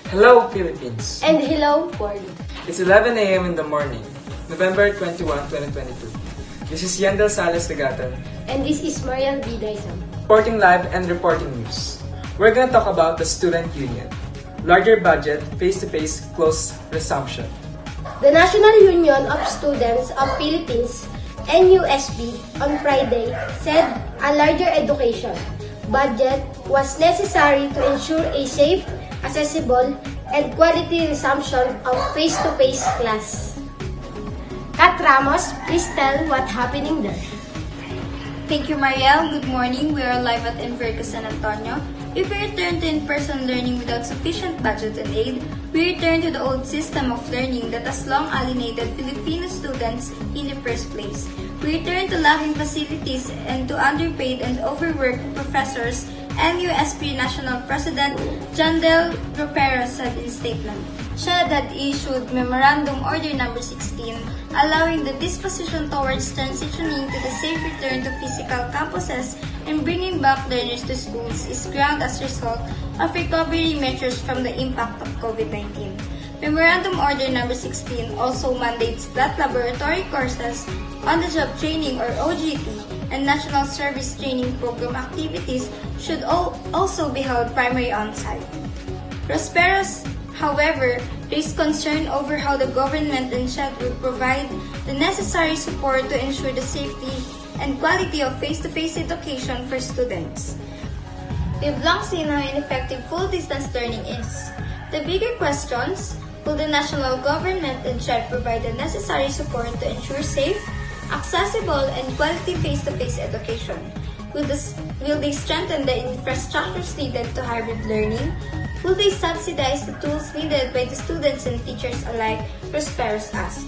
Hello, Philippines! And hello, world! It's 11 a.m. in the morning, November 21, 2022. This is Yandel Sales Legatan, And this is Mariel B. Dyson. reporting live and reporting news. We're gonna talk about the Student Union, larger budget, face-to-face close resumption. The National Union of Students of Philippines, NUSB, on Friday said a larger education budget was necessary to ensure a safe, accessible, and quality resumption of face-to-face class. Kat Ramos, please tell what's happening there. Thank you, Mariel. Good morning. We are live at Enverca San Antonio. If we return to in-person learning without sufficient budget and aid, we return to the old system of learning that has long alienated Filipino students in the first place. We return to lacking facilities and to underpaid and overworked professors, NUSP National President John Del Ropero said in a statement. SHED had issued Memorandum Order No. 16 allowing the disposition towards transitioning to the safe return to physical campuses and bringing back learners to schools is ground as a result of recovery measures from the impact of COVID-19. Memorandum Order No. 16 also mandates that laboratory courses, on-the-job training or OJT, and National Service Training Program activities should also be held primarily on-site. Prosperos, however, raised concern over how the government and SHED will provide the necessary support to ensure the safety and quality of face-to-face education for students. We've long seen how ineffective full-distance learning is. The bigger questions, will the national government and SHED provide the necessary support to ensure safe, accessible, and quality face-to-face education? Will they strengthen the infrastructures needed to hybrid learning? Will they subsidize the tools needed by the students and teachers alike? Prosperos asked.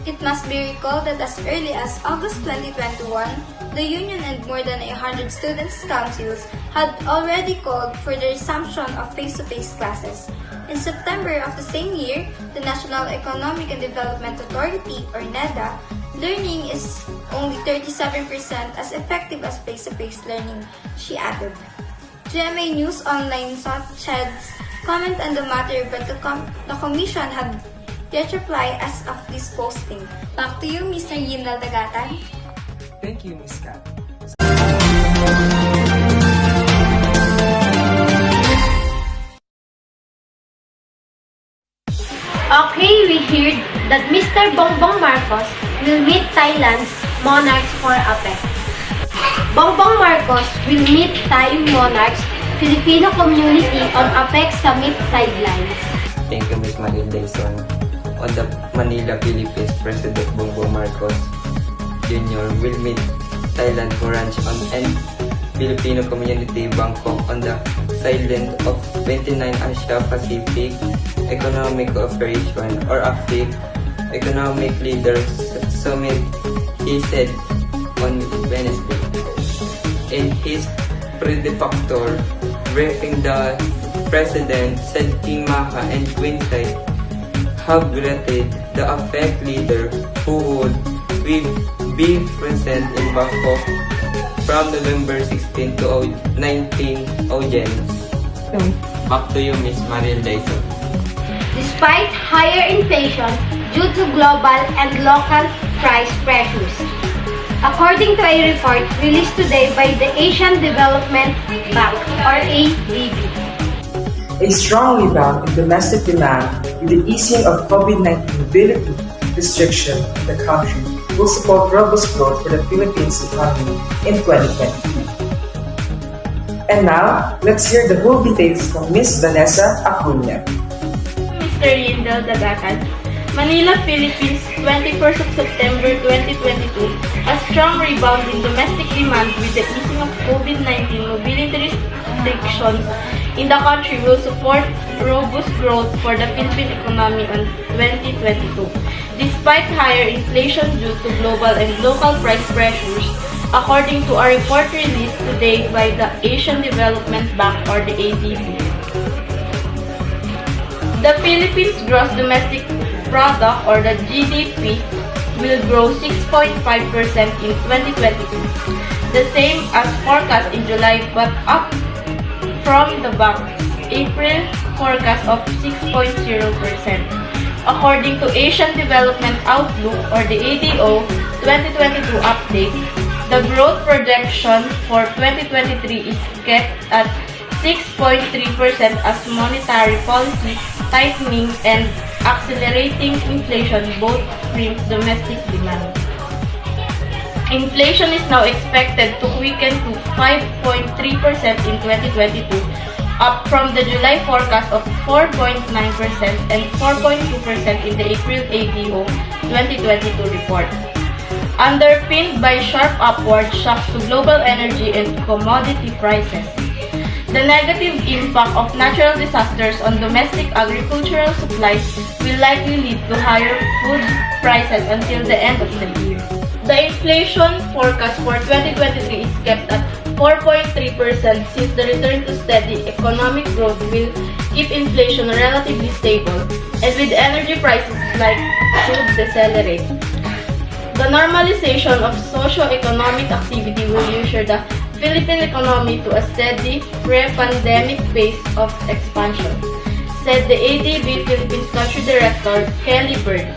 It must be recalled that as early as August 2021, the union and more than 100 students' councils had already called for the resumption of face-to-face classes. In September of the same year, the National Economic and Development Authority, or NEDA, learning is only 37% as effective as face-to-face learning, she added. GMA News Online sought SHED's comment on the matter, but the Commission had yet reply as of this posting. Back to you, Mr. Yindal Dagatan. Thank you, Ms. Kat. Okay, we heard that Mr. Bongbong Marcos will meet Thailand's monarchs for APEC. Bongbong Marcos will meet Thai monarchs, Filipino community on APEC Summit sidelines. Thank you, Ms. Mariel Dyson. On the Manila, Philippines, President Bongbong Marcos Jr. will meet Thailand for lunch and Filipino community Bangkok on the sideline of 29 Asia-Pacific Economic Cooperation or APEC Economic Leaders Summit, he said on Wednesday. In his predefactor briefing, the President said King Maha and Queen Sai have greeted the APEC leader who would be present in Bangkok from November 16 to 19 audience. Back to you, Ms. Mariel Dyson. Despite higher inflation due to global and local price pressures. According to a report released today by the Asian Development Bank, or ADB. A strong rebound in domestic demand with the easing of COVID-19 mobility restriction in the country will support robust growth for the Philippines economy in 2022. And now, let's hear the whole details from Ms. Vanessa Acuña. Mr. Yindal Dagatan, Manila, Philippines, 21st of September 2022, a strong rebound in domestic demand with the easing of COVID-19 mobility restrictions in the country will support robust growth for the Philippine economy in 2022. Despite higher inflation due to global and local price pressures, according to a report released today by the Asian Development Bank, or the ADB. The Philippines gross domestic product, or the GDP, will grow 6.5% in 2022, the same as forecast in July but up from the bank's April forecast of 6.0%. According to Asian Development Outlook or the ADO 2022 update, the growth projection for 2023 is kept at 6.3% as monetary policy tightening and accelerating inflation both crimp domestic demand. Inflation is now expected to quicken to 5.3% in 2022, up from the July forecast of 4.9% and 4.2% in the April ADO 2022 report. Underpinned by sharp upward shocks to global energy and commodity prices, the negative impact of natural disasters on domestic agricultural supplies will likely lead to higher food prices until the end of the year. The inflation forecast for 2023 is kept at 4.3% since the return to steady economic growth will keep inflation relatively stable, and with energy prices like should decelerate. The normalization of socio-economic activity will usher the Philippine economy to a steady pre-pandemic pace of expansion, said the ADB Philippines Country Director Kelly Bird.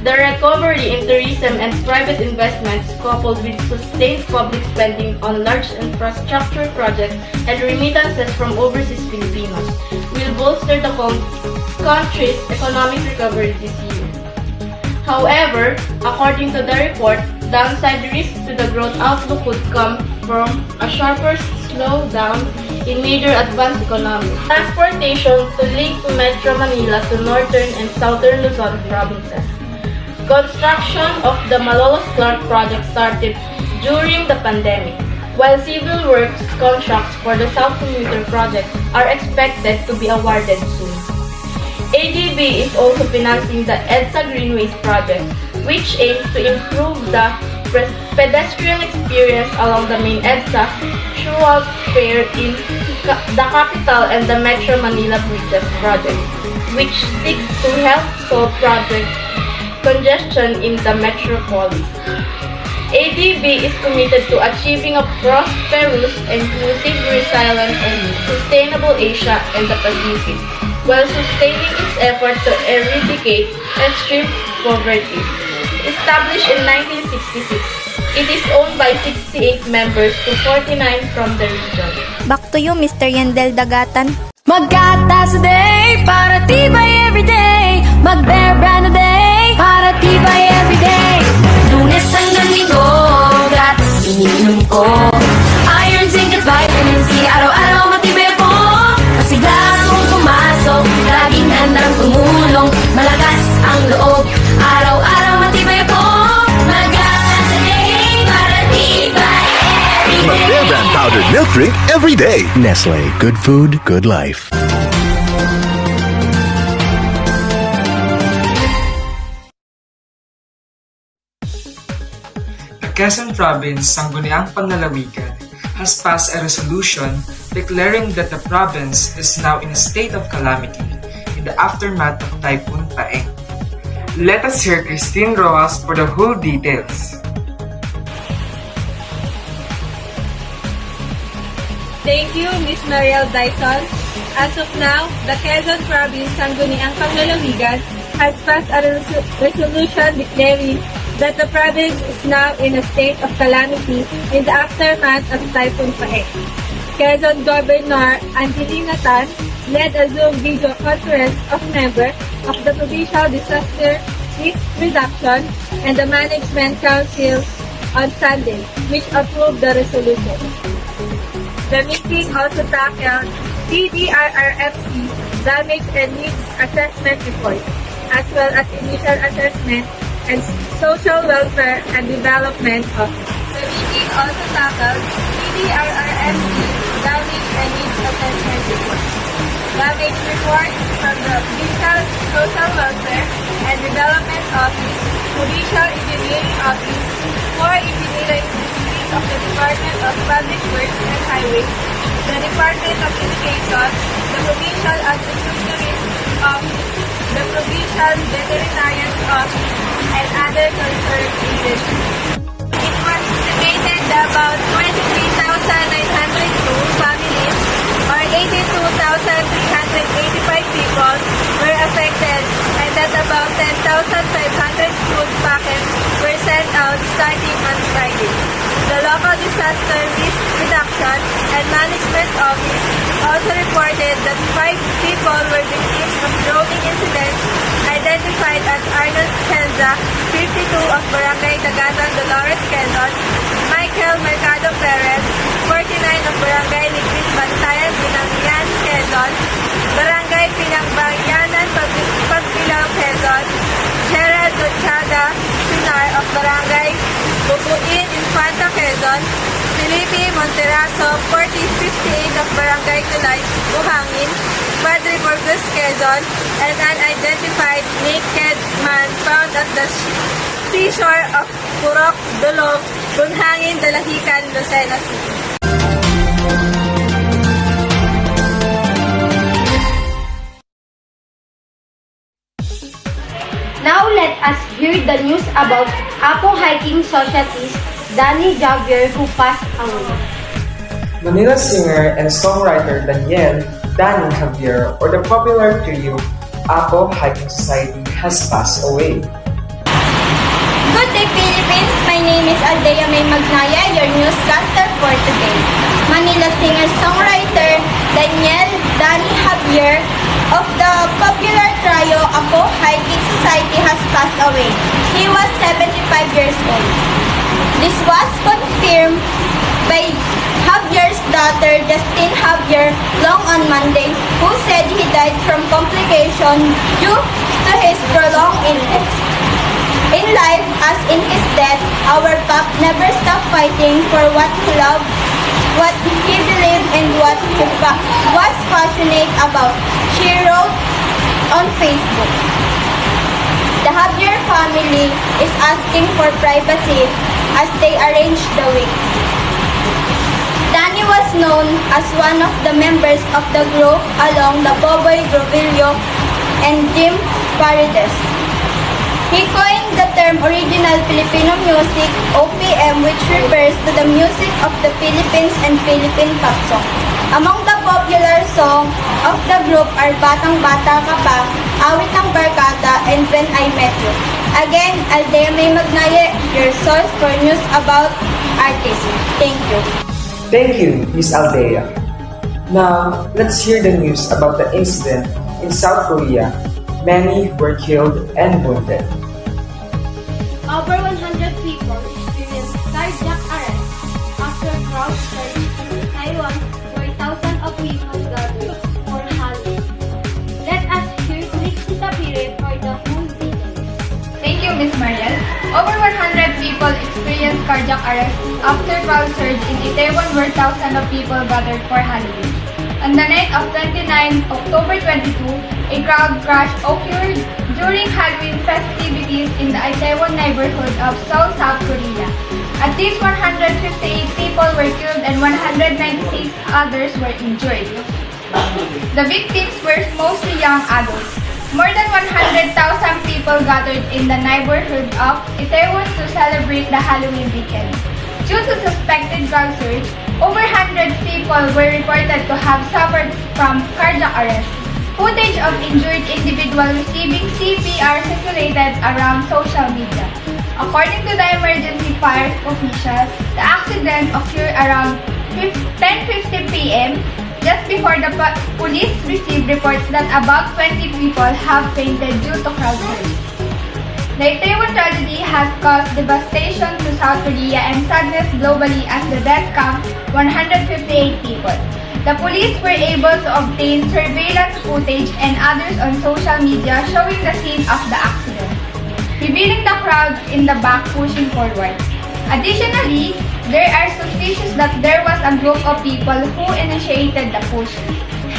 The recovery in tourism and private investments coupled with sustained public spending on large infrastructure projects and remittances from overseas Filipinos will bolster the country's economic recovery this year. However, according to the report, downside risks to the growth outlook could come from a sharper slowdown in major advanced economies, transportation to link to Metro Manila to northern and southern Luzon provinces. Construction of the Malolos-Clark project started during the pandemic, while civil works contracts for the South Commuter project are expected to be awarded soon. ADB is also financing the EDSA Greenways project, which aims to improve the pedestrian experience along the main EDSA thoroughfare in the capital and the Metro Manila Bridges project, which seeks to help solve project congestion in the metropolis. ADB is committed to achieving a prosperous, inclusive, resilient, and sustainable Asia and the Pacific, while sustaining its effort to eradicate extreme poverty. Established in 1966, it is owned by 68 members to 49 from the region. Back to you, Mr. Yandel Dagatan. Magkatas a day, para tibay everyday. Mag-bear brand a day, para tibay everyday. Lunes hanggang linggo, gratis iniinom ko. Iron, zinc at vitamin C, araw-araw matibay ako. Pasigla akong pumasok, laging handang tumulong. Malakas ang loob, araw-araw matibay ako. Magkatas a day, para tibay everyday. Mag-Bear Brand powdered milk drink every day. Nestle, good food, good life. The Quezon Province Sangguniang Panlalawigan has passed a resolution declaring that the province is now in a state of calamity in the aftermath of Typhoon Paeng. Let us hear Christine Rojas for the whole details. Thank you, Ms. Mariel Dyson. As of now, the Quezon Province Sangguniang Panlalawigan has passed a resolution declaring that the province is now in a state of calamity in the aftermath of Typhoon Paeng. Quezon Governor Angelina Tan led a Zoom video conference of members of the Provincial Disaster Risk Reduction and the Management Council on Sunday, which approved the resolution. The meeting also tackled PDRRFC damage and needs assessment report, as well as initial assessment and social welfare and development office. The meeting also tackled PDRRFC damage and needs assessment report, damage report from the Provincial Social Welfare and Development Office, Provincial Engineering Office, for Engineering District of the Department of Public Works and Highways, the Department of Education, the Provincial Agriculturist Office, the Provincial Veterinarian's Office, and other concerned agencies. It was estimated that about 23,902 families or 82,385 food packets were sent out starting on Friday. The local disaster risk reduction and management office also reported that 5 people were victims of drowning incidents identified as Arnold Kenza, 52 of Barangay Dagatan, Dolores, Quezon, Michael Mercado Perez, 49 of Barangay Ligwit, Bantayan, Binangian, Quezon, Barangay Pinangbayanan, Pagbilaw, Quezon, Gerald Dochada Sunar of Barangay Bubuin, Infanta, Quezon, Felipe Monteraso, 4058 of Barangay Tulay, Buhangin, Padre Burgos, Quezon, and an unidentified naked man found at the seashore of Purok, Dulog, Bunhangin, Dalahican, Lucena City. Now let us hear the news about Apo Hiking Society's Danny Javier who passed away. Manila singer and songwriter Daniel Danny Javier, or the popular trio Apo Hiking Society, has passed away. Good day, Philippines! My name is Aldea May Magnaya, your newscaster for today. Manila singer-songwriter Daniel Danny Javier of the popular trio Apo Hiking Society has passed away. He was 75 years old. This was confirmed by Javier's daughter Justine Javier long on Monday, who said he died from complications due to his prolonged illness. In life, as in his death, our Pop never stopped fighting for what he loved, what he believed, and what he was passionate about, she wrote on Facebook. The Javier family is asking for privacy as they arrange the wake. Danny was known as one of the members of the group along the Boboy Grovillo and Jim Paredes. He coined the term Original Filipino Music, OPM, which refers to the music of the Philippines and Philippine pop song. Among the popular songs of the group are Batang Bata Ka Pa, Awit ng Barkada, and When I Met You. Again, Aldea May Magnaye, your source for news about artists. Thank you. Thank you, Miss Aldea. Now, let's hear the news about the incident in South Korea. Many were killed and wounded. Over 100 people experienced cardiac arrest after crowd surge in Taiwan where thousands of people gathered for Halloween. Let us hear Trixie Tapire for the full details. Thank you, Ms. Mariel. Over 100 people experienced cardiac arrest after crowd surge in Itaewon where thousands of people gathered for Halloween. On the night of 29 October 22, a crowd crash occurred during Halloween festivities in the Itaewon neighborhood of Seoul, South Korea. At least 158 people were killed and 196 others were injured. The victims were mostly young adults. More than 100,000 people gathered in the neighborhood of Itaewon to celebrate the Halloween weekend. Due to suspected crowd surge, over 100 people were reported to have suffered from cardiac arrest. Footage of injured individuals receiving CPR circulated around social media. According to the emergency fire officials, the accident occurred around 10:50 p.m. just before the police received reports that about 20 people have fainted due to crowd surge. The Itaewon tragedy has caused devastation to South Korea and sadness globally as the death counts 158 people. The police were able to obtain surveillance footage and others on social media showing the scene of the accident, revealing the crowd in the back pushing forward. Additionally, there are suspicions that there was a group of people who initiated the push.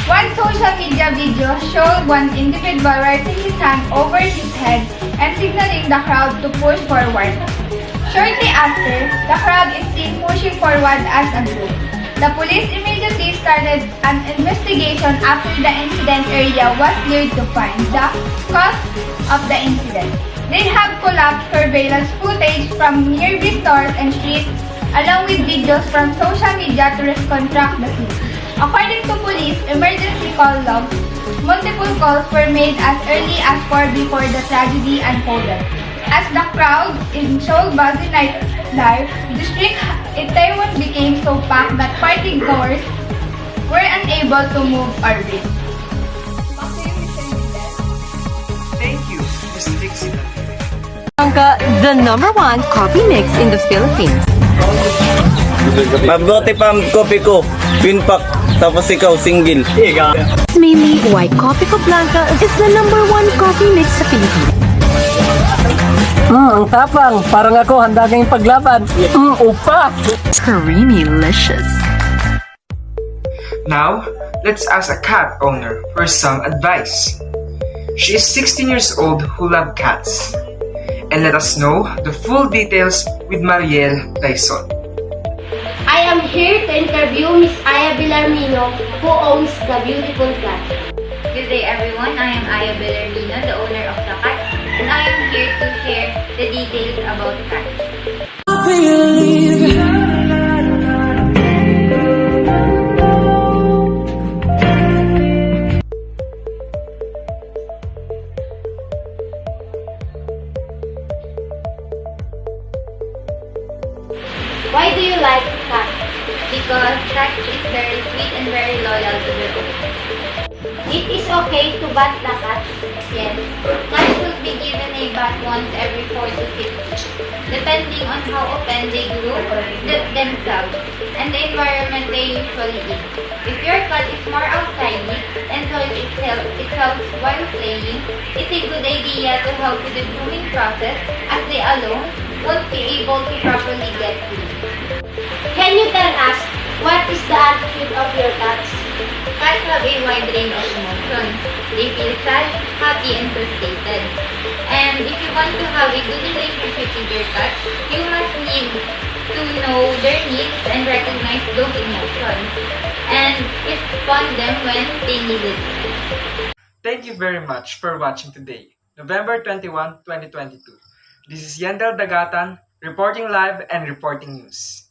One social media video showed one individual raising his hand over his head and signaling the crowd to push forward. Shortly after, the crowd is seen pushing forward as a group. The police immediately started an investigation after the incident area was cleared to find the cause of the incident. They have collapsed surveillance footage from nearby stores and streets along with videos from social media to reconstruct the scene. According to police emergency call log, multiple calls were made as early as 4 before the tragedy unfolded. As the crowd in Seoul busy nightlife district in Taiwan became so packed that party goers were unable to move or breathe. Thank you, Ms. Trixie. The number one coffee mix in the Philippines. Mabuti pa ang kopi ko, twin pack, tapos ikaw single. Mainly why Coffee Co Blanca is the number one coffee mix sa Philippines. Ang tapang. Parang ako, handa kayong paglaban. Upa! Creamy-licious. Now, let's ask a cat owner for some advice. She is 16 years old who loves cats. And let us know the full details with Mariel Dyson. I am here to interview Miss Aya Villarmino, who owns the beautiful cat. Good day everyone, I am Aya Bellarmino, the owner of the cat, and I am here to share the details about cats. Why do you like cat? Because cat is very sweet and very loyal to the owner. It is okay to bat the cat. Yes, cats should be given a bath once every 4 to 6 weeks, depending on how often they grow themselves and the environment they usually in. If your cat is more outside and enjoys itself while playing, it's a good idea to help with the grooming process as they alone won't be able to properly get clean. Can you tell us what is the attitude of your cats? Cats have a wide range of emotions. They feel sad, happy, and frustrated. And if you want to have a good relationship with your cat, you must need to know their needs and recognize those emotions and respond them when they need it. Thank you very much for watching today, November 21, 2022. This is Yandel Dagatan, reporting live and reporting news.